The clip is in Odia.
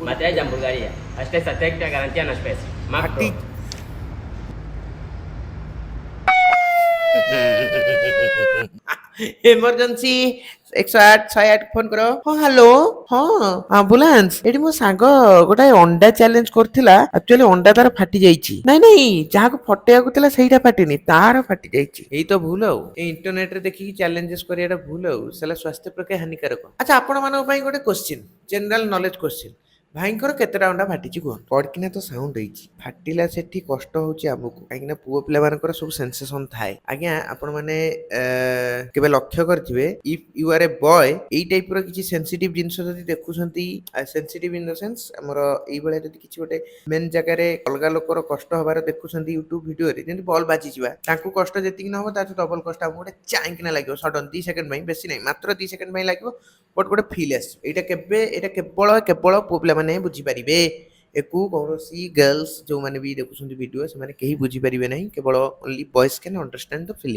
Matei de hamburgueria. Assistência técnica garantia nas peças. Macro. Emergency 108 108 phone କର। ହଁ ହ୍ୟାଲୋ, ହଁ ଆମ୍ବୁଲାନ୍ସ। ଏଠି ମୋ ସାଙ୍ଗ ଗୋଟାଏ ଅଣ୍ଡା ଚ୍ୟାଲେଞ୍ଜ କରିଥିଲା। ଆକ୍ଚୁଆଲି ଅଣ୍ଡା ତାର ଫାଟି ଯାଇଛି। ନାଇଁ ନାଇଁ, ଯାହାକୁ ଫଟେଇବାକୁ ଥିଲା ସେଇଟା ଫାଟିନି, ତାର ଫାଟି ଯାଇଛି। ଏଇ ତ ଭୁଲ ଆଉ। ଏଇ ଇଣ୍ଟରନେଟରେ ଦେଖିକି ଚ୍ୟାଲେଞ୍ଜେସ କରିବାଟା ଭୁଲ ଆଉ। ସେଟା ସ୍ୱାସ୍ଥ୍ୟ ପକ୍ଷେ ହାନିକାରକ। ଆଚ୍ଛା, ଆପଣମାନଙ୍କ ପାଇଁ ଗୋଟେ କୋଶ୍ଚିନ୍, ଜେନେରାଲ ନଲେଜ କୋଶ୍ଚିନ୍। ଭାଇଙ୍କର କେତେଟା ଅଣ୍ଡା ଫାଟିଛି କୁହ? ପଡକିନା ତ ସାଉଣ୍ଡ ହେଇଛି। ଫାଟିଲା ସେଠି କଷ୍ଟ ହଉଛି ଆମକୁ, କାହିଁକିନା ପୁଅ ପିଲାମାନଙ୍କର ସବୁ ସେନ୍ସେସନ ଥାଏ। ଆଜ୍ଞା, ଆପଣମାନେ କେବେ ଲକ୍ଷ୍ୟ କରିଥିବେ, if you are a boy, ଏଇ ଟାଇପର କିଛି ସେନ୍ସିଟିଭ ଜିନିଷ ଯଦି ଦେଖୁଛନ୍ତି, ସେନ୍ସିଟିଭ ଇନ୍ ଦ ସେନ୍ସ ଆମର ଏଇଭଳିଆ ଯଦି କିଛି ଗୋଟେ ମେନ୍ ଜାଗାରେ ଅଲଗା ଲୋକର କଷ୍ଟ ହବାର ଦେଖୁଛନ୍ତି ୟୁଟ୍ୟୁବ ଭିଡିଓରେ, ଯେମିତି ବଲ୍ ବାଜିଯିବା, ତାଙ୍କୁ କଷ୍ଟ ଯେତିକି ନ ହବ ତାଠୁ ଡବଲ କଷ୍ଟ ଆମକୁ ଗୋଟେ ଚାଇଁକିନା ଲାଗିବ ସଡନ 2 ସେକେଣ୍ଡ ପାଇଁ, ବେଶୀ ନାହିଁ, ମାତ୍ର 2 ସେକେଣ୍ଡ ପାଇଁ ଲାଗିବ, ବଟ୍ ଗୋଟେ ଫିଲ୍ ଆସିବ। ଏଇଟା କେବଳ କେବଳ ପୁଅ ପିଲାମାନେ ବୁଝିପାରିବେ। ଏକୁ କୌଣସି ଗର୍ଲସ ଯୋଉମାନେ ବି ଦେଖୁଛନ୍ତି ଭିଡିଓ, ସେମାନେ କେହି ବୁଝିପାରିବେ ନାହିଁ। କେବଳ only boys can understand the filling.